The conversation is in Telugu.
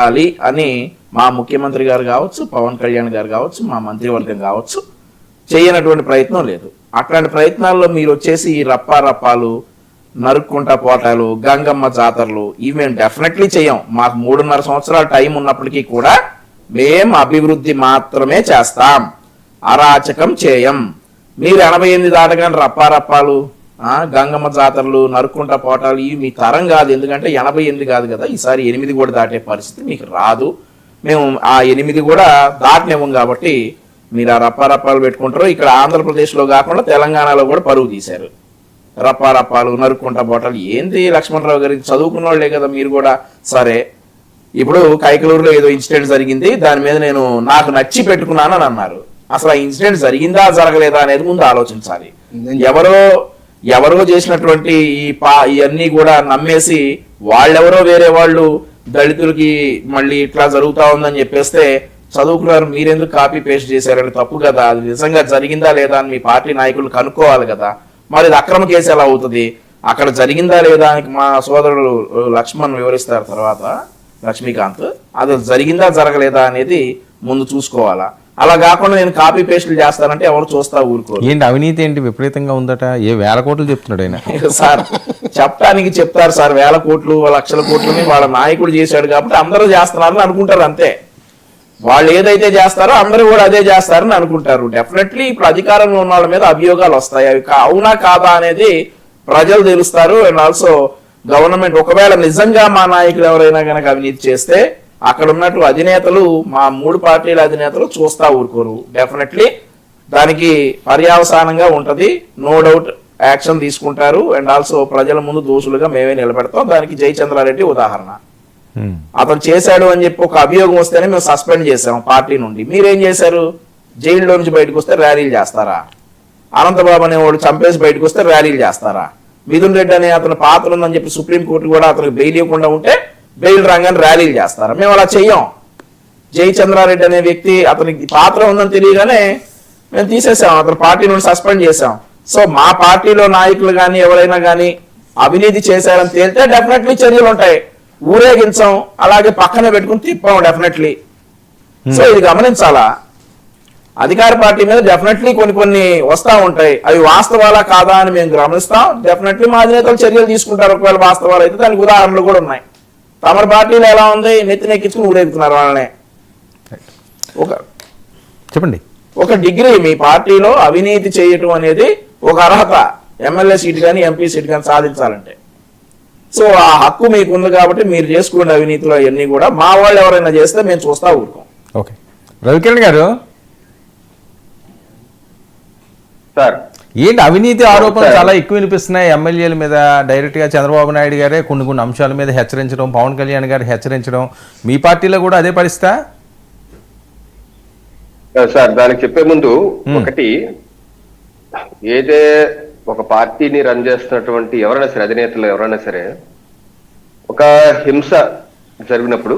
చేయాలి అని మా ముఖ్యమంత్రి గారు కావచ్చు, పవన్ కళ్యాణ్ గారు కావచ్చు, మా మంత్రివర్గం కావచ్చు చేయనటువంటి ప్రయత్నం లేదు. అట్లాంటి ప్రయత్నాల్లో మీరు వచ్చేసి ఈ రప్పాలు నరుక్కుంటా పోటాలు, గంగమ్మ జాతరలు ఇవి మేము డెఫినెట్లీ చేయం. మాకు 3.5 సంవత్సరాల టైం ఉన్నప్పటికీ కూడా మేము అభివృద్ధి మాత్రమే చేస్తాం, అరాచకం చేయం. మీరు 88 దాటగానే రప్పాలు గంగమ్మ జాతరలు నరుక్కుంటా పోటాలు ఇవి మీ తరం కాదు. ఎందుకంటే 88 కాదు కదా, ఈసారి 8 కూడా దాటే పరిస్థితి మీకు రాదు. మేము ఆ 8 కూడా దాటనివ్వం కాబట్టి మీరు ఆ రప్పాలు పెట్టుకుంటారు. ఇక్కడ ఆంధ్రప్రదేశ్లో కాకుండా తెలంగాణలో కూడా పరువు తీశారు. రప్పాలు నరుక్కుంటా పోటాలు ఏంది లక్ష్మణరావు గారికి చదువుకున్న వాళ్ళే కదా మీరు కూడా. సరే, ఇప్పుడు కైకలూరులో ఏదో ఇన్సిడెంట్ జరిగింది, దాని మీద నేను నాకు నచ్చి పెట్టుకున్నాను అని అన్నారు. అసలు ఆ ఇన్సిడెంట్ జరిగిందా జరగలేదా అనేది ముందు ఆలోచించాలి. ఎవరో చేసినటువంటి ఇవన్నీ కూడా నమ్మేసి వాళ్ళెవరో వేరే వాళ్ళు దళితులకి మళ్ళీ ఇట్లా జరుగుతా ఉందని చెప్పేస్తే చదువుకున్నారు మీరెందుకు కాపీ పేస్ట్ చేశారని తప్పు కదా. అది నిజంగా జరిగిందా లేదా అని మీ పార్టీ నాయకులు కనుక్కోవాలి కదా. మరి ఇది అక్రమ కేసు ఎలా అవుతుంది? అక్కడ జరిగిందా లేదా అని మా సోదరుడు లక్ష్మణ్ వివరిస్తారు తర్వాత, లక్ష్మీకాంత్. అది జరిగిందా జరగలేదా అనేది ముందు చూసుకోవాలా. అలా కాకుండా నేను కాపీ పేస్టులు చేస్తానంటే ఎవరు చూస్తా ఊరుకోరు. ఏంటి అవినీతి ఏంటి విపరీతంగా ఉందట, ఏ వేల కోట్లు చెప్తున్నాడు ఆయన. సార్ చెప్పడానికి చెప్తారు సార్, వేల కోట్లు లక్షల కోట్లని వాళ్ళ నాయకుడు చేశాడు కాబట్టి అందరూ చేస్తున్నారని అనుకుంటారు అంతే. వాళ్ళు ఏదైతే చేస్తారో అందరూ కూడా అదే చేస్తారని అనుకుంటారు. డెఫినెట్లీ ఇప్పుడు అధికారంలో ఉన్న వాళ్ళ మీద అభియోగాలు వస్తాయి. అవి అవునా కాదా అనేది ప్రజలు తెలుస్తారు. అండ్ ఆల్సో గవర్నమెంట్ ఒకవేళ నిజంగా మా నాయకులు ఎవరైనా కనుక అవినీతి చేస్తే అక్కడ ఉన్నట్టు అధినేతలు, మా 3 పార్టీల అధినేతలు చూస్తా ఊరుకోరు. డెఫినెట్లీ దానికి పర్యావసానంగా ఉంటది. నో డౌట్ యాక్షన్ తీసుకుంటారు. అండ్ ఆల్సో ప్రజల ముందు దోషులుగా మేమే నిలబెడతాం. దానికి జయచంద్రారెడ్డి ఉదాహరణ. అతను చేశాడు అని చెప్పి ఒక అభియోగం వస్తేనే మేము సస్పెండ్ చేసాం పార్టీ నుండి. మీరేం చేశారు? జైల్లో నుంచి బయటకు వస్తే ర్యాలీలు చేస్తారా? అనంతబాబు అనే వాడు చంపేసి బయటకు వస్తే ర్యాలీలు చేస్తారా? మిథున్ రెడ్డి అనే అతని పాత్ర ఉందని చెప్పి సుప్రీంకోర్టు కూడా అతనికి బెయిల్ ఇవ్వకుండా ఉంటే బెయిల్ రాగానే ర్యాలీలు చేస్తారా? మేము అలా చెయ్యం. జయచంద్రారెడ్డి అనే వ్యక్తి అతనికి పాత్ర ఉందని తెలియగానే మేము తీసేసాం, అతని పార్టీ నుండి సస్పెండ్ చేసాం. సో మా పార్టీలో నాయకులు కానీ ఎవరైనా కానీ అవినీతి చేశారని తేలితే డెఫినెట్లీ చర్యలు ఉంటాయి. ఊరేగించాం, అలాగే పక్కన పెట్టుకుని తిప్పాం డెఫినెట్లీ. సో ఇది గమనించాలా. అధికార పార్టీ మీద డెఫినెట్లీ కొన్ని వస్తా ఉంటాయి. అవి వాస్తవాలా కాదా అని మేము గమనిస్తాం. డెఫినెట్లీ మా అధినేతలు చర్యలు తీసుకుంటారు. ఒకవేళ వాస్తవాలు అయితే దానికి ఉదాహరణలు కూడా ఉన్నాయి. తమ పార్టీలో ఎలా ఉంది, నెత్తినెక్కించుకుని ఊరేగుతున్నారు వాళ్ళనే. చెప్పండి, ఒక డిగ్రీ మీ పార్టీలో అవినీతి చేయటం అనేది ఒక అర్హత. ఎమ్మెల్యే సీట్ కానీ ఎంపీ సీట్ కానీ సాధించాలంటే. సో ఆ హక్కు మీకు ఉంది కాబట్టి మీరు చేసుకోండి అవినీతిలో అవన్నీ కూడా. మా వాళ్ళు ఎవరైనా చేస్తే మేము చూస్తా ఊరుకోం. ఓకే, రవికిరణ్ గారు సార్, ఏంటి అవినీతి ఆరోపణలు చాలా ఎక్కువ వినిపిస్తున్నాయి ఎమ్మెల్యేల మీద. డైరెక్ట్ గా చంద్రబాబు నాయుడు గారే కొన్ని అంశాల మీద హెచ్చరించడం, పవన్ కళ్యాణ్ గారు హెచ్చరించడం, మీ పార్టీలో కూడా అదే పరిస్థితి? సార్ దానికి చెప్పే ముందు ఒకటి, ఏదే ఒక పార్టీని రన్ చేస్తున్నటువంటి ఎవరైనా సరే, అధినేతలు ఎవరైనా సరే, ఒక హింస జరిగినప్పుడు